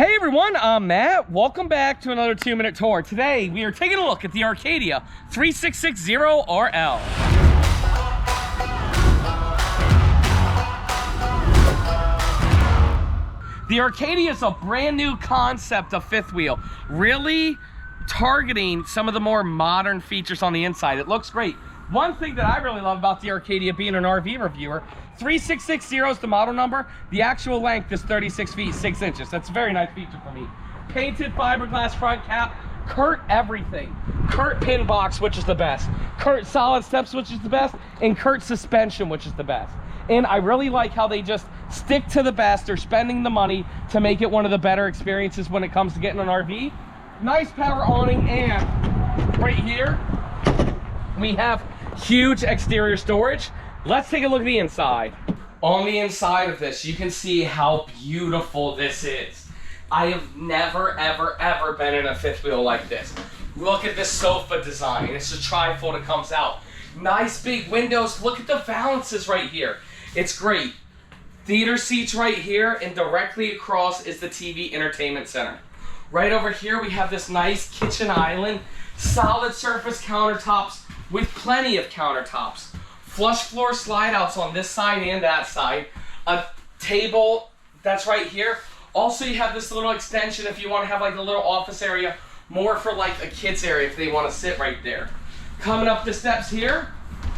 Hey everyone, I'm Matt. Welcome back to another 2-minute tour. Today we are taking a look at the Arcadia 3660RL. The Arcadia is a brand new concept of fifth wheel, really targeting some of the more modern features on the inside. It looks great. One thing that I really love about the Arcadia being an RV reviewer, 3660 is the model number. The actual length is 36 feet 6 inches. That's a very nice feature for me. Painted fiberglass front cap, Kurt everything. Kurt pin box, which is the best. Kurt solid steps, which is the best. And Kurt suspension, which is the best. And I really like how they just stick to the best. They're spending the money to make it one of the better experiences when it comes to getting an RV. Nice power awning, and right here we have huge exterior storage. Let's take a look at the inside. On the inside of this, you can see how beautiful this is. I have never, ever been in a fifth wheel like this. Look at this sofa design. It's a trifold that comes out. Nice big windows. Look at the valances right here. It's great. Theater seats right here, and directly across is the TV entertainment center. Right over here, we have this nice kitchen island. Solid surface countertops with plenty of countertops. Flush floor slide outs on this side and that side. A table that's right here. Also, you have this little extension if you want to have like a little office area, more for like a kid's area if they want to sit right there. Coming up the steps here,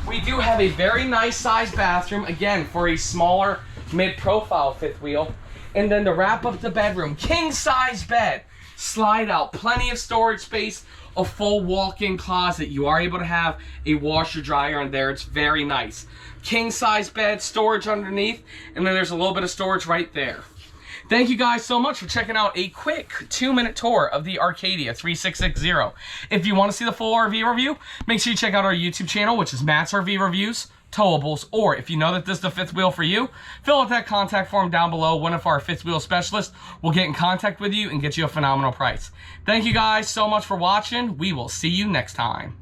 we do have a very nice sized bathroom, again for a smaller mid-profile fifth wheel. And then to wrap up the bedroom, king size bed, slide out, plenty of storage space, a full walk-in closet. You are able to have a washer dryer in there. It's very nice. King size bed, storage underneath, and then there's a little bit of storage right there. Thank you guys so much for checking out a quick 2-minute tour of the Arcadia 3660. If you want to see the full RV review, make sure you check out our YouTube channel, which is Matt's RV Reviews, Towables, or if you know that this is the fifth wheel for you, fill out that contact form down below. One of our fifth wheel specialists will get in contact with you and get you a phenomenal price. Thank you guys so much for watching. We will see you next time.